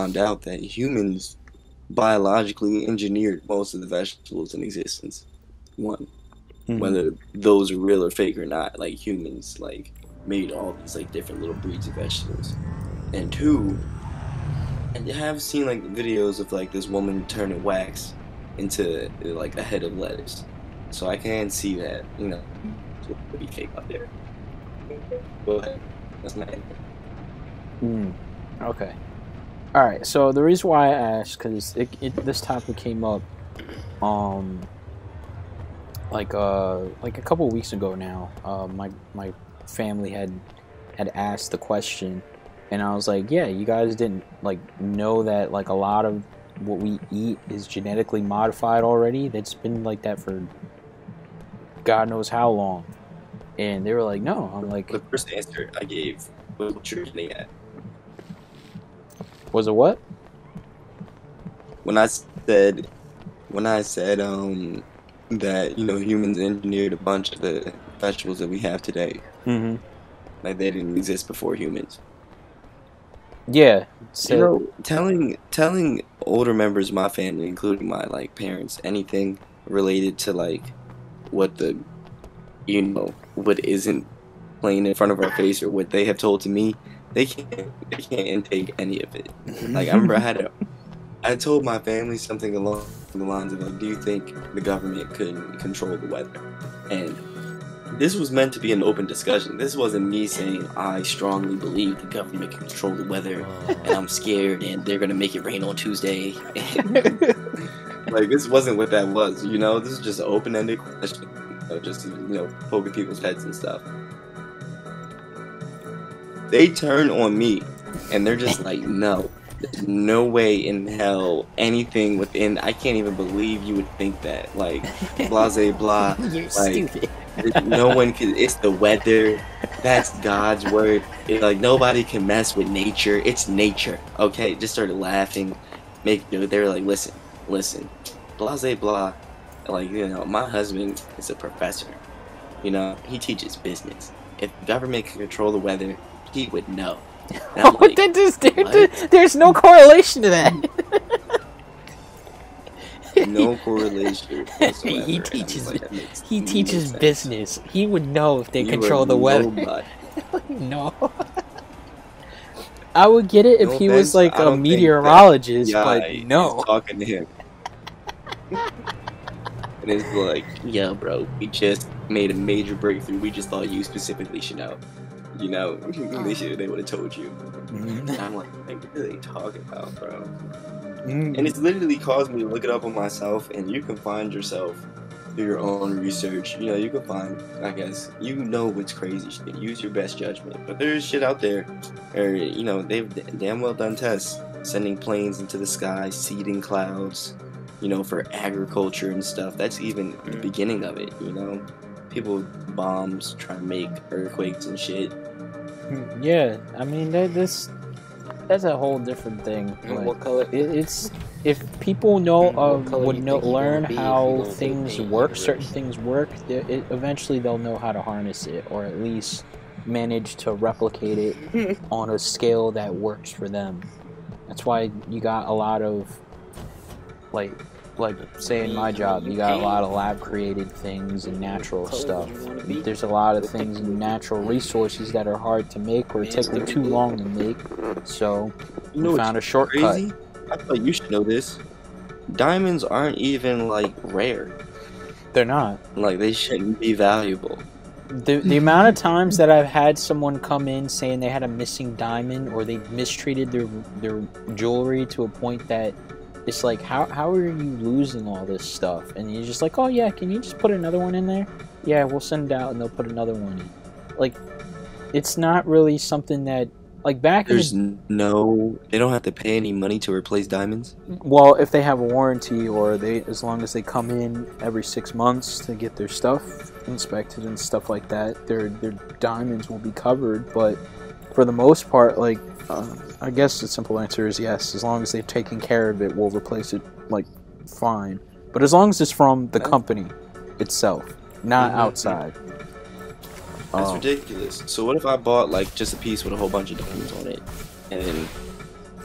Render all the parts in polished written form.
found out that humans biologically engineered most of the vegetables in existence. One, Hmm. whether those are real or fake or not, like humans like made all these like different little breeds of vegetables. And two, I have seen like videos of like this woman turning wax into like a head of lettuce. So I can see that, would be fake out there. Go ahead. That's my answer. Mm. Okay. All right. So the reason why I asked, because this topic came up, um, like a couple of weeks ago now. My family had asked the question, and I was like, yeah, you guys didn't like know that like a lot of what we eat is genetically modified already. That's been like that for God knows how long. And they were like, no. I'm like, The first answer I gave was what you're getting at. was it what? When I said that humans engineered a bunch of the vegetables that we have today, Mm-hmm. like they didn't exist before humans. Yeah. You So know, telling older members of my family, including my like parents, anything related to like what the what isn't playing in front of our face or what they have told to me, they can't intake any of it. Like I remember I told my family something along the lines of like, do you think the government could control the weather? And this was meant to be an open discussion. This wasn't me saying I strongly believe the government can control the weather and I'm scared and they're gonna make it rain on Tuesday. Like this wasn't what that was, This is just an open-ended question, just to, poking people's heads and stuff. They turn on me and they're just like, no, there's no way in hell anything within. I can't even believe you would think that. Like, blase blah. you're Like, stupid. no one can. It's the weather. That's God's word. Like nobody can mess with nature. It's nature. Okay, just started laughing. They were like, listen, blase blah. Like my husband is a professor. He teaches business. If the government could control the weather, he would know. And I'm like, There's no correlation to that. no correlation whatsoever. he And I'm teaches like, that makes he no teaches sense. business. He would know if they You control are the weather. nobody. No. I would get it if No he was offense, like I a don't think that meteorologist, but guy no. is talking to him. And it's like, yeah, bro, we just made a major breakthrough. We just thought you specifically should know. They would have told you. And I'm like, what are they talking about, bro? And it's literally caused me to look it up on myself, and you can find yourself through your own research. You can find, I guess, what's crazy shit. Use your best judgment. But there's shit out there, or, they've damn well done tests, sending planes into the sky, seeding clouds, for agriculture and stuff. That's even the beginning of it, People with bombs trying to make earthquakes and shit. Yeah, I mean that's a whole different thing. What color? It's if people learn how things work, certain things work. Eventually they'll know how to harness it, or at least manage to replicate it on a scale that works for them. That's why you got a lot of like say in my job, you got a lot of lab created things and natural stuff. There's a lot of things in natural resources that are hard to make or take them too long to make. So we found a shortcut. Crazy? I thought you should know this. Diamonds aren't even like rare. They're not. Like they shouldn't be valuable. The amount of times that I've had someone come in saying they had a missing diamond or they mistreated their jewelry to a point that it's like, how are you losing all this stuff? And you're just like, oh yeah, can you just put another one in there? Yeah, we'll send it out and they'll put another one in. Like, it's not really something that, like back They don't have to pay any money to replace diamonds? Well, if they have a warranty or as long as they come in every 6 months to get their stuff inspected and stuff like that, their diamonds will be covered. But for the most part, like, I guess the simple answer is yes. As long as they've taken care of it, we'll replace it, like, fine. But as long as it's from the company itself, not outside. That's ridiculous. So what if I bought, like, just a piece with a whole bunch of diamonds on it, and then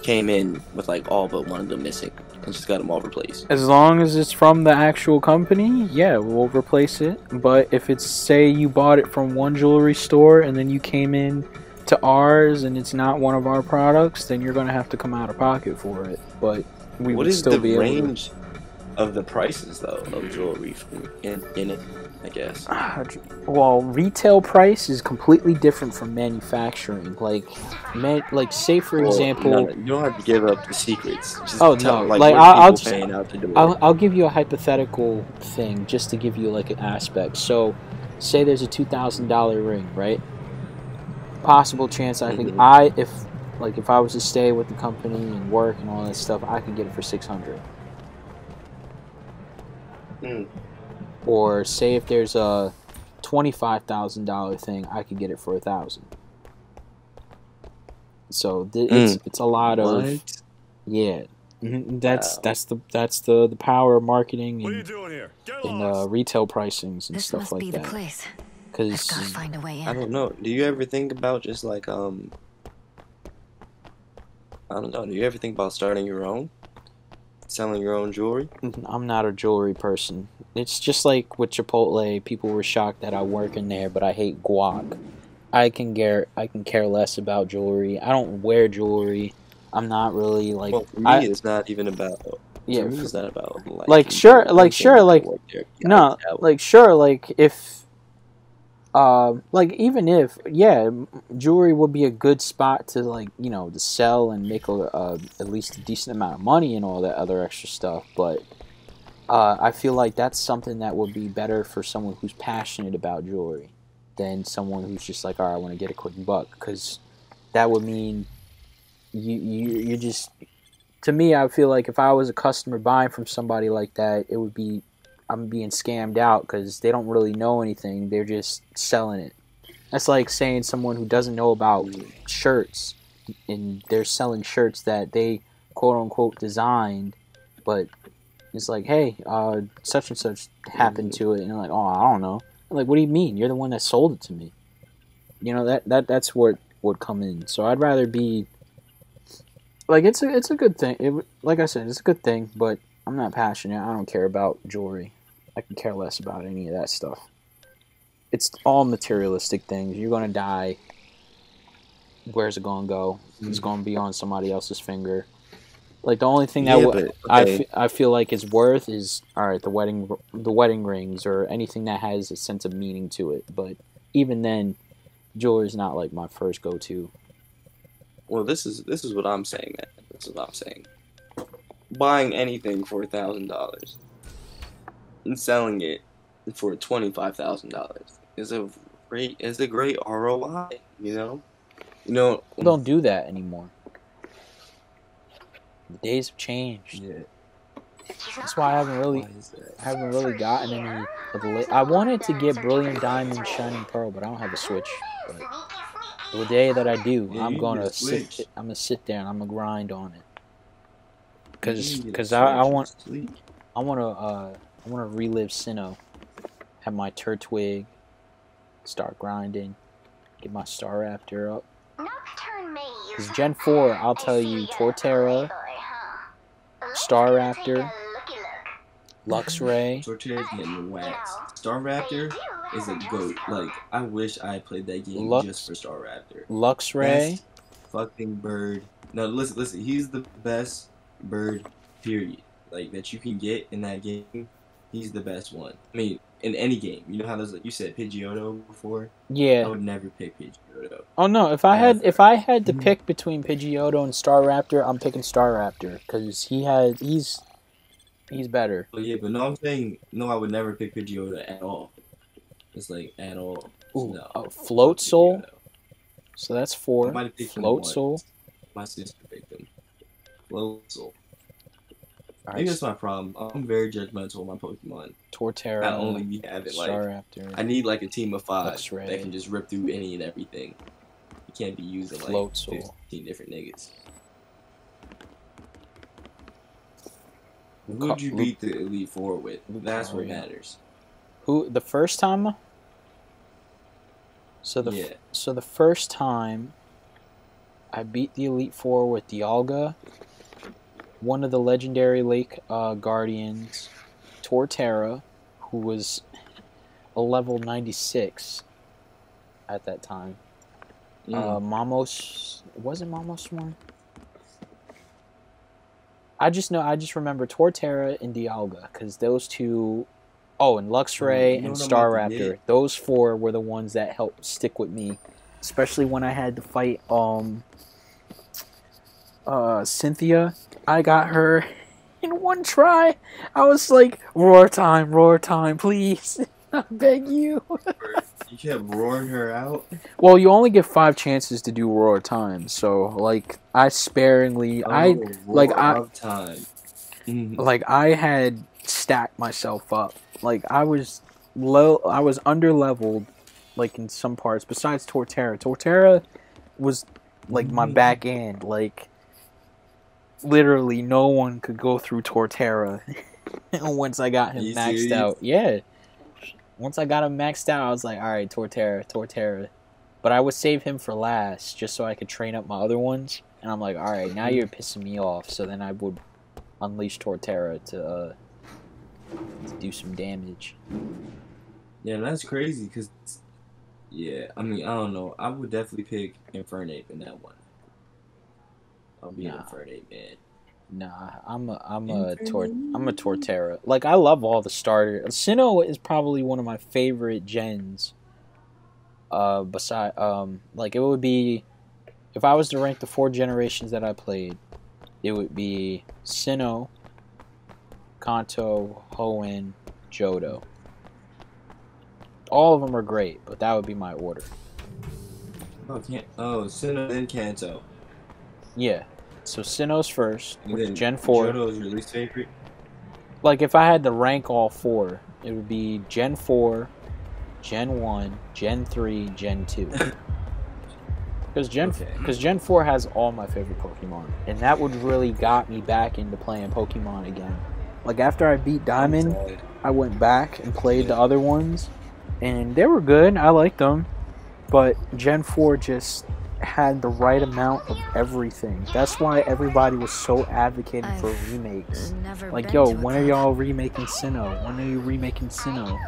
came in with like all but one of them missing and just got them all replaced. As long as it's from the actual company, yeah, we'll replace it. But if it's, say you bought it from one jewelry store and then you came in to ours and it's not one of our products, then you're gonna have to come out of pocket for it. But we What would is still the be able range of the prices though of jewelry in it? I guess. Well, retail price is completely different from manufacturing. Like say for example, no, you don't have to give up the secrets. Just oh tell, no, like, like what are I'll people just paying out the door? I'll give you a hypothetical thing just to give you like an aspect. So, say there's a $2,000 ring, right? Possible chance I think if I was to stay with the company and work and all that stuff, I could get it for 600. Or say if there's a $25,000 thing, I could get it for 1,000. So it's a lot of yeah. That's the power of marketing and retail pricings and stuff like that. Because I don't know. Do you ever think about just like I don't know. Do you ever think about starting your own, selling your own jewelry? I'm not a jewelry person. It's just like with Chipotle. People were shocked that I work in there, but I hate guac. I can care less about jewelry. I don't wear jewelry. I'm not really like. Well, for me, it's not even about. Yeah, for me, it's not about like if. Like even if jewelry would be a good spot to to sell and make at least a decent amount of money and all that other extra stuff, but I feel like that's something that would be better for someone who's passionate about jewelry than someone who's just like, all right, I want to get a quick buck, because that would mean you just, to me, I feel like if I was a customer buying from somebody like that, it would be, I'm being scammed out because they don't really know anything. They're just selling it. That's like saying someone who doesn't know about shirts and they're selling shirts that they quote unquote designed, but it's like, hey, such and such happened to it, and you're like, oh, I don't know. I'm like, what do you mean? You're the one that sold it to me. You know, that's what would come in. So I'd rather be like, it's a good thing. Like I said, it's a good thing, but I'm not passionate. I don't care about jewelry. I can care less about any of that stuff. It's all materialistic things. You're gonna die. Where's it gonna go? It's gonna be on somebody else's finger. Like the only thing I feel like is worth is, all right, the wedding rings or anything that has a sense of meaning to it. But even then, jewelry is not like my first go-to. Well, this is what I'm saying, man. This is what I'm saying. Buying anything for $1,000 and selling it for $25,000 is a great ROI. You know. People don't do that anymore. The days have changed. Yeah. That's why I haven't really gotten any of the. I wanted to get Brilliant Diamond, Shining Pearl, but I don't have a Switch. But the day that I do, I'm gonna sit there and I'm gonna grind on it. Because I want to relive Sinnoh, have my Turtwig, start grinding, get my Star Raptor up. Because Gen 4, I'll tell you, Torterra, Star Raptor, Luxray. Torterra's getting waxed. Star Raptor is a goat. Like, I wish I played that game just for Star Raptor. Luxray. Best fucking bird. No, listen. He's the best bird, period. Like, that you can get in that game. He's the best one. I mean, in any game. You know how you said Pidgeotto before? Yeah. I would never pick Pidgeotto. Oh no, if I had to pick between Pidgeotto and Star Raptor, I'm picking Star Raptor because he's better. But yeah, but no, I'm saying no, I would never pick Pidgeotto at all. It's like at all. Ooh, no. Float Soul. So that's 4. Float Soul. My sister picked him. Float Soul. Right. Maybe that's my problem. I'm very judgmental of my Pokemon. Torterra. Not only we have it, Star Raptor. I need like a team of 5 Luxray. that can just rip through any and everything. You can't be using Float like Soul. 15 different niggas. Who would you beat the Elite Four with? That's what matters. Who the first time? So the first time I beat the Elite Four with Dialga, one of the legendary Lake Guardians, Torterra, who was a level 96 at that time. Mamos, was it Mamoswine? I just remember Torterra and Dialga, because those two, and Luxray and Staraptor, those four were the ones that helped stick with me, especially when I had to fight Cynthia. I got her in one try. I was like, roar time, please. I beg you. You kept roaring her out? Well, you only get 5 chances to do roar time, so like I sparingly time. Like I had stacked myself up. Like I was under leveled like in some parts besides Torterra. Torterra was like my back end, like literally no one could go through Torterra once I got him maxed out. Yeah. Once I got him maxed out, I was like, alright, Torterra. But I would save him for last, just so I could train up my other ones. And I'm like, alright, now you're pissing me off. So then I would unleash Torterra to do some damage. Yeah, that's crazy, because, yeah, I mean, I don't know. I would definitely pick Infernape in that one. I'll be an Infernape, man. Nah, I'm a Torterra. Like I love all the starters. Sinnoh is probably one of my favorite gens. Like it would be, if I was to rank the 4 generations that I played, it would be Sinnoh, Kanto, Hoenn, Johto. All of them are great, but that would be my order. Sinnoh then Kanto. Yeah. So Sinnoh's first, with Gen 4. Johto's your least favorite? Like, if I had to rank all 4, it would be Gen 4, Gen 1, Gen 3, Gen 2. Because Gen 4 has all my favorite Pokemon. And that would really got me back into playing Pokemon again. Like, after I beat Diamond, I went back and played the other ones. And they were good. I liked them. But Gen 4 just had the right amount of everything. That's why everybody was so advocating for remakes. Like, yo, when are y'all remaking Sinnoh? When are you remaking Sinnoh?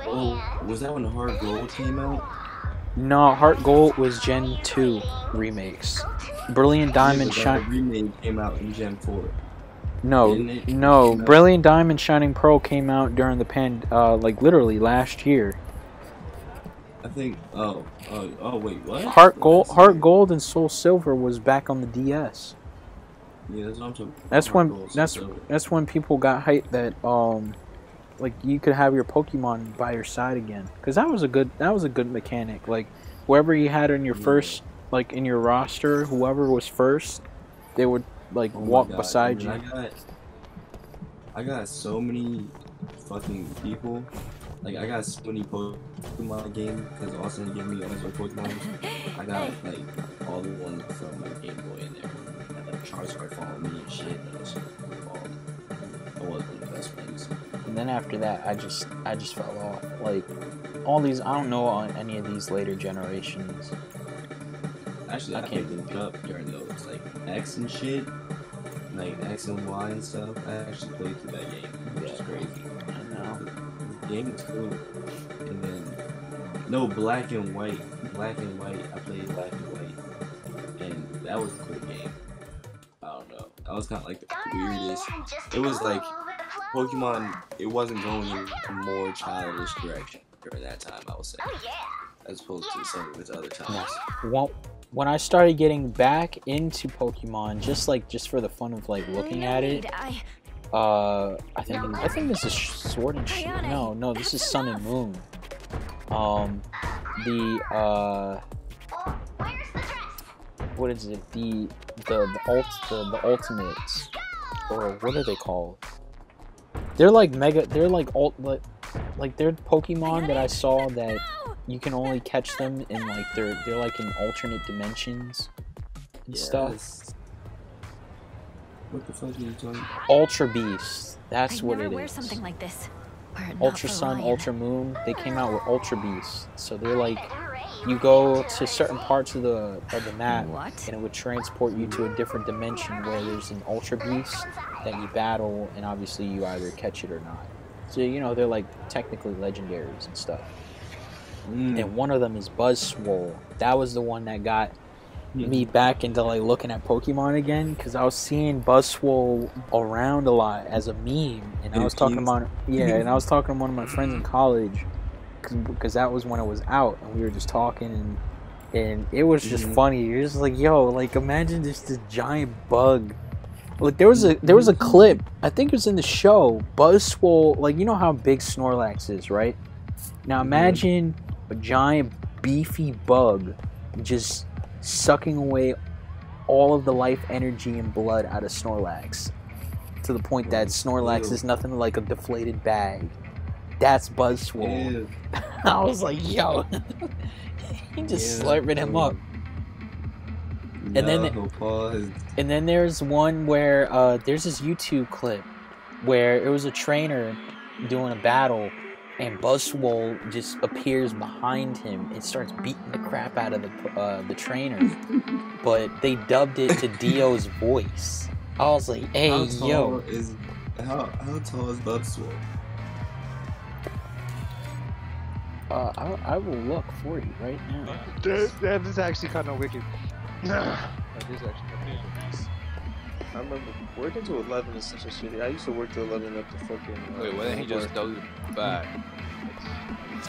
Oh, was that when Heart Gold came out? No, Heart Gold was Gen 2 remakes. Brilliant Diamond Shining remake came out in Gen 4. No, Brilliant Diamond Shining Pearl came out during the like literally last year. I think. Wait, what? Heart Gold, and Soul Silver was back on the DS. Yeah, that's what I'm talking. That's when people got hyped that like you could have your Pokemon by your side again, because that was a good mechanic. Like whoever you had in your first, like in your roster, whoever was first, they would like walk beside you. I got so many fucking people. Like, I got so many Pokemon game, because Austin gave me all those Pokemon. I got, like, all the ones from my Game Boy in there. And, like, Charizard followed me and shit. And I was one of the best friends. And then after that, I just fell off. Like, all these, I don't know on any of these later generations. Actually, I picked them up during those, like, X and shit. Like, X and Y and stuff. I actually played through that game, which is crazy. I know. Game was cool. And then Black and White. I played Black and White, and that was a cool game. I don't know. That was kind of like the weirdest. It was like Pokemon. It wasn't going in a more childish direction during that time, I would say, as opposed to some of its other times. Well, when I started getting back into Pokemon, just for the fun of like looking at it. I think this is Sword and Shield. No, this is Sun and Moon. What is it? The Ultimates, or what are they called? They're like they're like they're Pokemon that I saw that you can only catch them in like they're like in alternate dimensions and stuff. What the fuck are you talking about? Ultra Beast. That's what it is. Wear something like this. Ultra Sun, Ultra Moon. They came out with Ultra Beast. So they're like you go to certain parts of the map, What? and it would transport you to a different dimension where there's an ultra beast that you battle, and obviously you either catch it or not. So you know they're like technically legendaries and stuff. And one of them is Buzzswole. That was the one that got me back into like looking at Pokemon again, because I was seeing Buzzswole around a lot as a meme, and I was talking about and I was talking to one of my friends in college, because that was when it was out, and we were just talking, and it was just funny. You're just like, yo, like imagine just this giant bug. Like there was a clip, I think it was in the show, Buzzswole, like you know how big Snorlax is, right? Now imagine a giant beefy bug just sucking away all of the life energy and blood out of Snorlax, to the point that Snorlax is nothing like a deflated bag. That's Buzzswole. I was like, yo, he just slurping him up. And then there's one where there's this YouTube clip where it was a trainer doing a battle, and Buzzswole just appears behind him and starts beating the crap out of the trainer. But they dubbed it to Dio's voice. I was like, hey, how yo. tall is Buzzswole? I will look for you right now. That is actually kind of wicked. That is actually kind of wicked. I remember working to 11 is such a shitty. I used to work to 11 at the fucking. Wait, why didn't he just throw back?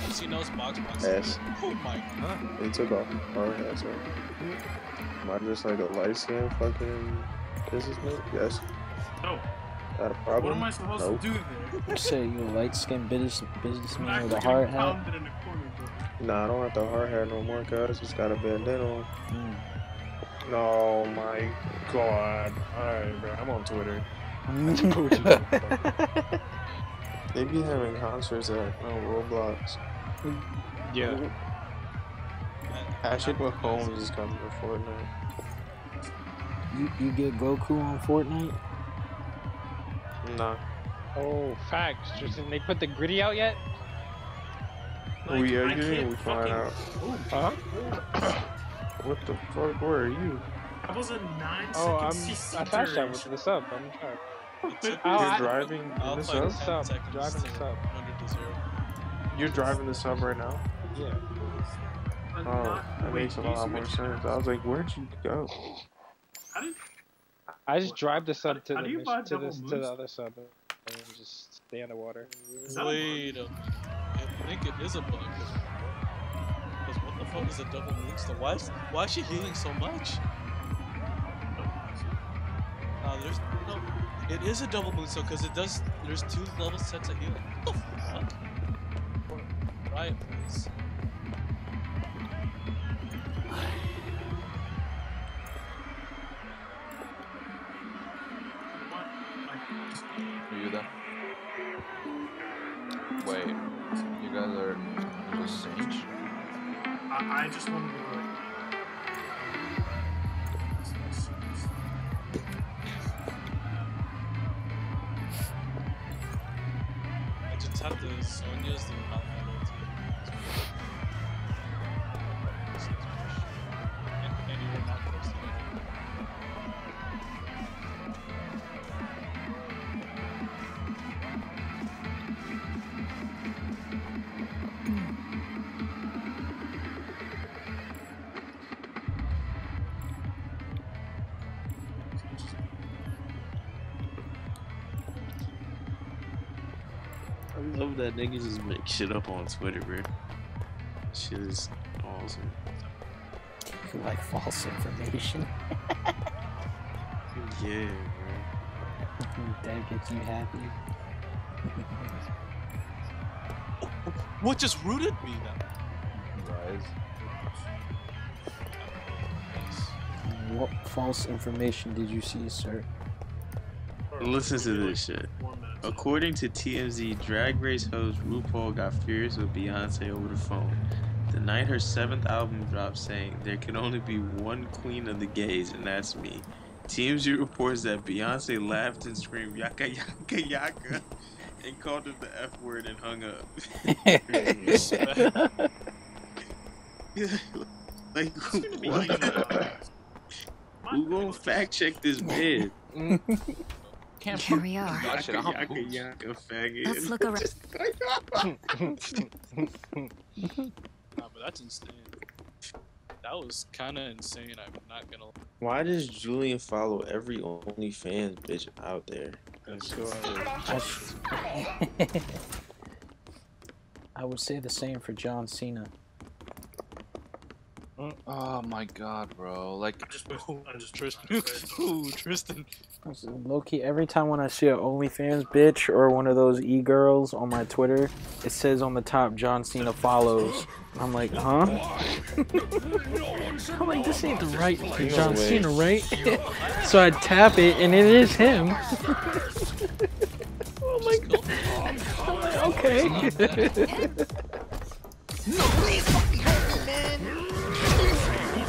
You seen those box? Ass. Oh my god. They took off. Alright, that's right. Am I just like a light skin fucking businessman? Yes. No. Got a problem? What am I supposed to do there? You say you're a light-skinned businessman with a hard hat? Nah, I don't have the hard hat no more, cuz. Just got a bandana on. No, my god. Alright, bro. I'm on Twitter. They be having concerts at Roblox. Yeah. Patrick Mahomes is coming to Fortnite. You get Goku on Fortnite? Nah. Oh, facts. Tristan, they put the gritty out yet? Like, we are here, we find out. Huh? What the fuck? Where are you? I was a 9 Oh, second I fast traveled to the sub. I'm trying. You're driving in the sub? Driving the sub. You're driving the sub right now? Yeah. Oh, that makes a lot more sense. I was like, where'd you go? I just drive the sub to how do you buy double the other sub and just stay underwater. Wait a minute. I think it is a bug. Because what the fuck is a double moonstone? Why is she healing so much? There's no. It is a double moonstone because it does. There's 2 level sets of healing. What the fuck? Right, please. Are you there? Wait, you guys are just Sage? I just wanted to go. I just have the Sonya's the Alpha and you were not close to it. I love that niggas just make shit up on Twitter, bro. Shit is awesome. You like false information? Yeah, bro. That gets you happy. What just rooted me now? Rise. What false information did you see, sir? Listen to this shit. According to TMZ, Drag Race host RuPaul got furious with Beyonce over the phone the night her 7th album dropped, saying there can only be one queen of the gays, and that's me. TMZ reports that Beyonce laughed and screamed yaka yaka yaka and called her the F word and hung up. Like, gonna be what? like, Who gonna fact check this bed? Here we are. Yaka, faggot. Let's look around. Nah, but that's insane. That was kind of insane. I'm not gonna. Why does Julian follow every OnlyFans bitch out there? That's so I would say the same for John Cena. Oh my god, bro. Like, I'm just Tristan. Ooh, Tristan. Low-key, every time when I see an OnlyFans bitch or one of those e-girls on my Twitter, it says on the top, John Cena follows. I'm like, huh? I'm like, this ain't the right John Cena, right? So I tap it, and it is him. Oh my god. I'm like, okay. No, please fucking help me, man!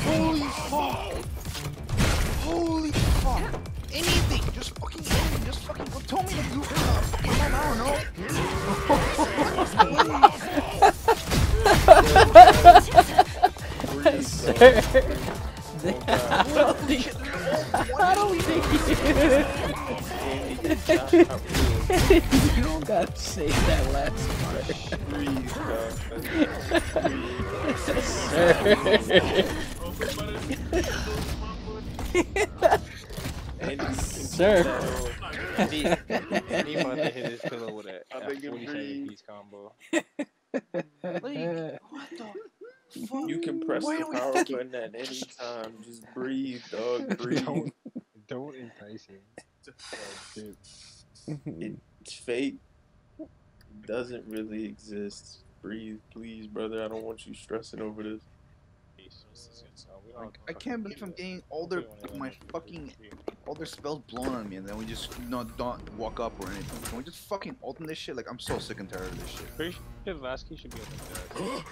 Holy fuck! Holy fuck! Anything! Just fucking anything! Just fucking tell me to do fucking I don't know! I don't think you don't gotta say that last part. Sir. He about to hit his pillow with that 47-piece combo. Like, what the fuck? You can press Why the are we power fucking- button at any time. Just breathe, dog. Breathe. Don't entice him. It's fake. It doesn't really exist. Breathe, please, brother. I don't want you stressing over this. I can't believe I'm getting all their all their spells blown on me, and then we just don't walk up or anything. Can we just fucking alternate this shit? Like, I'm so sick and tired of this shit. Pretty sure Vasky should be able to.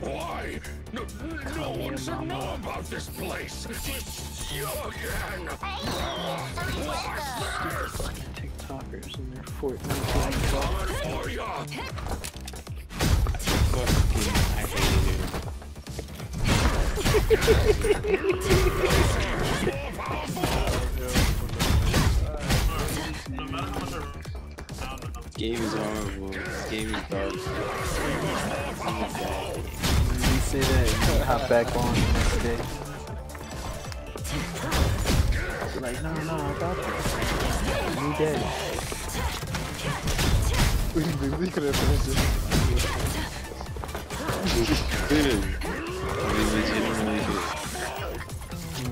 Why? No one should know about this place. TikTokers and their Fortnite. Game is horrible. This game is dark. You say that and you hop back on the next day. You're like, no, I got this. You dead. We could have finished Good. We legitimately did.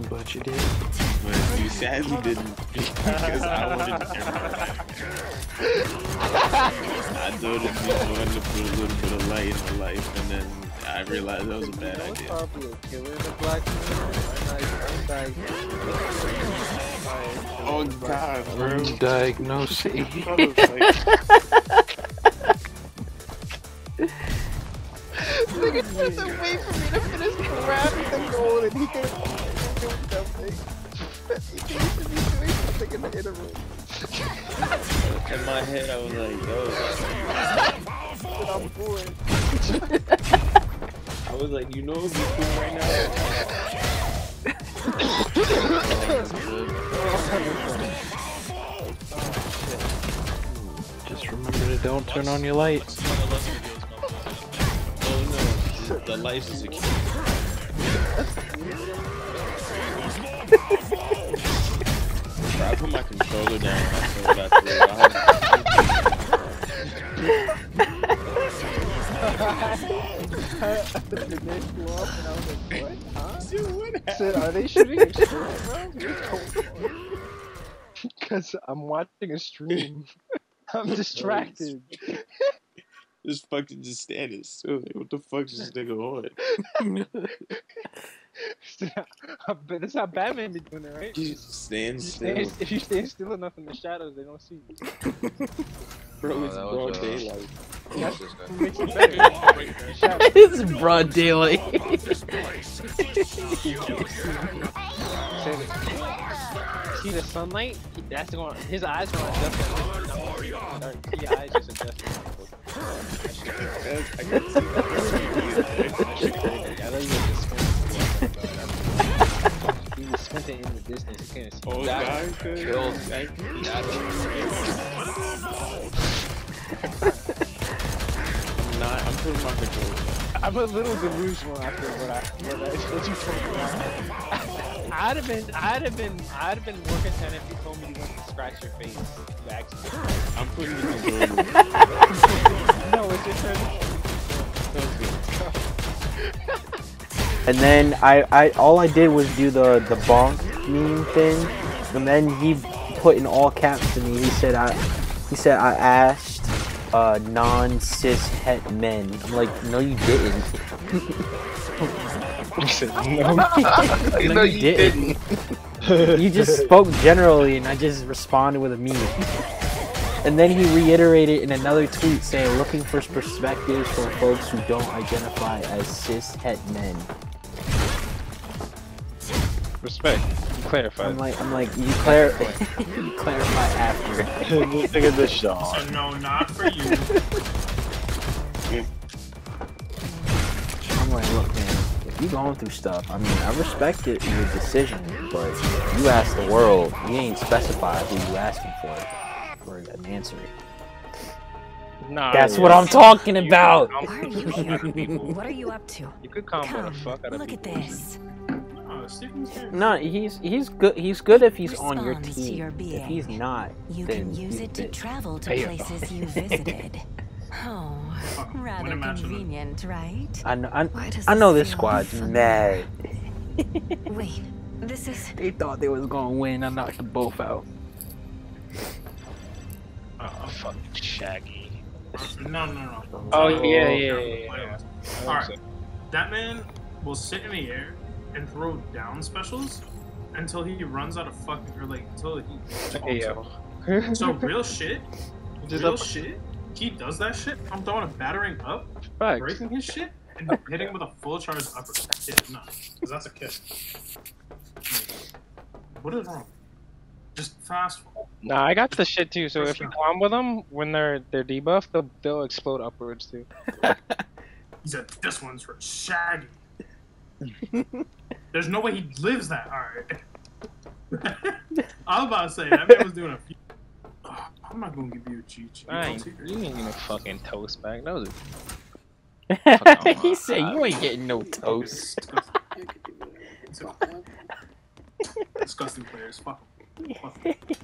But you did. But you sadly didn't. Because I wanted to I thought it'd be fun to put a little bit of light in my life, and then I realized that was a bad idea. probably a killer in the black community. Oh god, bro. Diagnosing. Nigga just a wait for me to finish grabbing the gold, and he can't do something. He needs to be doing something in the interval. In my head, I was like, yo. But I'm bored. I was like, you know what would be cool right now? Just remember to don't turn on your lights. Oh no, the lights are secure. I put my controller down and I saw what I Said, are they shooting a stream, bro? Because I'm watching a stream. I'm distracted. This fucking just standing still. Like, what the fuck is this nigga on? But that's how Batman be doing it, right? Just stand still. If you stand still enough in the shadows, they don't see you. Bro, it's broad daylight. That's this guy. what makes it better. It's broad daylight. See the sunlight? That's going. His eyes going to adjust. His eyes just adjust. I can see that. thought you were just squinting. He was squinting in the distance. You can't see. Oh, that God. kills me. Nah, I'm putting my controller. I'm a little delusional after what you told me. I'd have been working 10 if you told me you wanted to scratch your face. You accidentally. I'm putting the controller. No, it's your turn. And then I all I did was do the bonk meme thing, and then he put in all caps to me. He said I asked non-cis het men. I'm like, no, you didn't. You said no. No, you didn't. You just spoke generally, and I just responded with a meme. And then he reiterated in another tweet saying, looking for perspectives from folks who don't identify as cis het men. Respect. You clarified. I'm like, you clarify after. Look at this shot. So no, not for you. I'm like, look, man, if you going through stuff, I mean, I respect it, your decision, but you asked the world, you ain't specify who you asking for an answer. Nah, that's what I'm talking about. Why are you here? What are you up to? You could combo the fuck out of Look at this. No, he's good. He's good if he's on your Responds to team. your being. If he's not, You then can use he's it to bitch. travel to places you visited. Oh, rather convenient, right? I know. Why does I know this this feel squad's familiar? mad. Wait, this is. They thought they was gonna win. I knocked them both out. Oh, fucking Shaggy. No. Oh, yeah. Alright. That man will sit in the air and throw down specials until he runs out of fucking, or like, until he Hey, yo. So real shit, he does that shit, I'm throwing a battering up, Facts. breaking his shit, and hitting with a full charge uppercut. Yeah, no, because that's a kiss. What is wrong? Just fast forward. Nah, I got the shit too. So if you combo them when they're debuffed, they'll explode upwards too. He said, this one's for Shaggy. There's no way he lives that. Alright. I was about to say, that man was doing a few. Oh, I'm not gonna give you a cheat sheet. You ain't getting no fucking toast back. That was He said, you ain't getting no toast. Disgusting players. Fuck.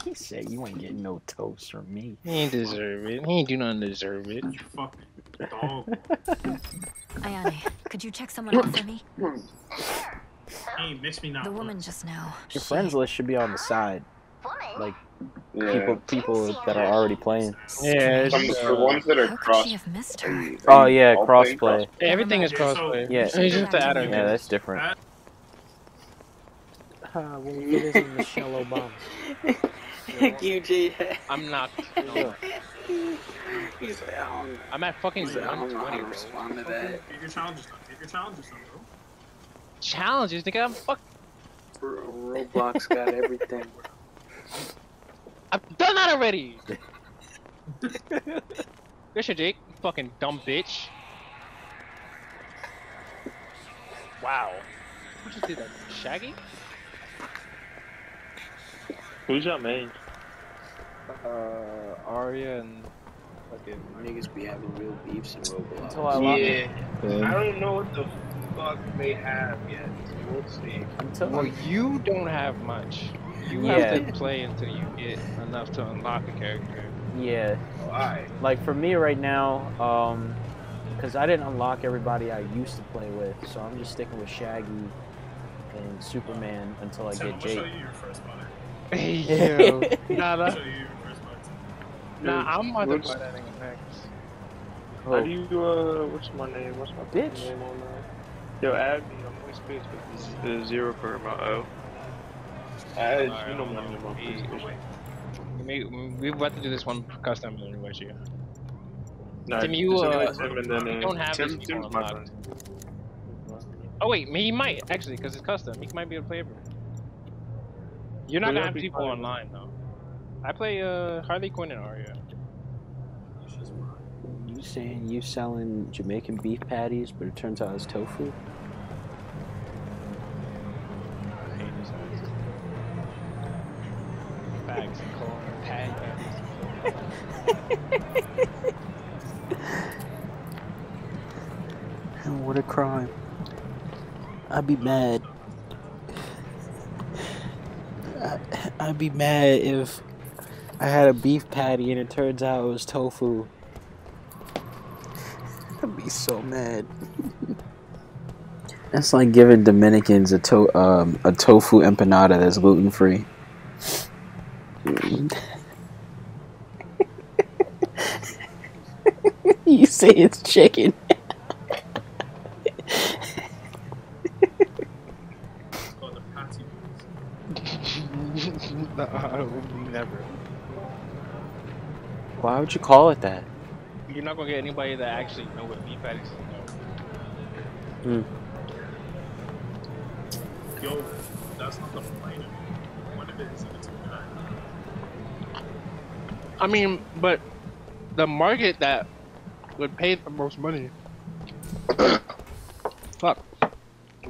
He said, you ain't getting no toast from me. He ain't deserve it. He ain't do nothing to deserve it. You fucking dog. Ayane, could you check someone out for me? Hey, miss me now. The woman just now. Your friends list should be on the side. Like, people that are already playing. Yeah, the ones that are How could cross. she have missed her? Oh yeah, crossplay. Yeah, everything is crossplay. Yeah, It's just the add-on. yeah, that's different. When we get this in Michelle Obama. QJ. I'm not. I'm at fucking 120, bro. Get your challenges done. Get your challenges done, bro. Challenges, nigga. I'm fuck. Roblox got everything. I've done that already. Good shit, Jake. You fucking dumb bitch. Wow. Who just did that? Shaggy? Who's your main? Arya and fucking niggas be having real beefs in Roblox. I don't know what the fuck they have yet. We'll see. Well, you don't have much. You have to play until you get enough to unlock a character. Yeah. Why? Like for me right now, because I didn't unlock everybody I used to play with, so I'm just sticking with Shaggy and Superman until I get Jake. Show you your first body. Hey, yo. Show you your first body. Nah, I'm about to buy that nigga next. How do you, what's my name? What's my bitch name on there? Yo, add me on MySpace with the 0 for my O. Add, you know my name on PlayStation. We're about to do this one custom with you. No, Tim, you, Tim and then, you don't have Tim's these people my unlocked. friend. Oh wait, he might actually, because it's custom. He might be able to play it. You're not gonna have people online though. I play Harley Quinn and Arya. You saying you selling Jamaican beef patties, but it turns out it's tofu? patty. What a crime. I'd be mad. I'd be mad if I had a beef patty and it turns out it was tofu. I'd be so mad. That's like giving Dominicans a tofu empanada that's gluten free. You say it's chicken. Never. Why would you call it that? You're not gonna get anybody that actually know what beef patties is. Yo, that's not the point. What if it is even too good? I mean, but the market that would pay the most money, fuck,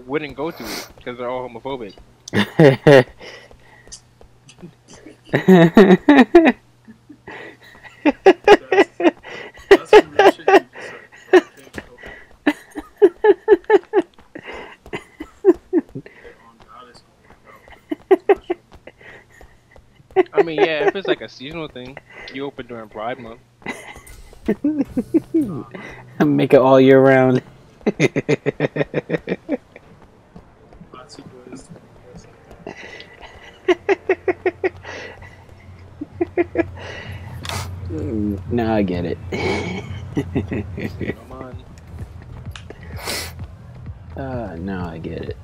wouldn't go to it because they're all homophobic. That's some real shit you just said. I mean, yeah, if it's like a seasonal thing, you open during Pride Month. Make it all year round. Now I get it. Come on. Now I get it.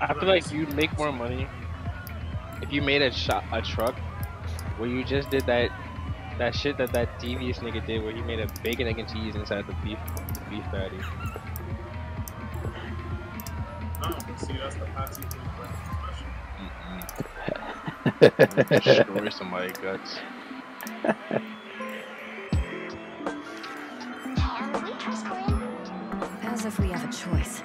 I feel like you'd make more money if you made a truck where you just did that shit that devious nigga did, where he made a bacon, egg, and cheese inside the beef patty. Oh, see, that's the patty Destroy somebody's guts. As if we have a choice.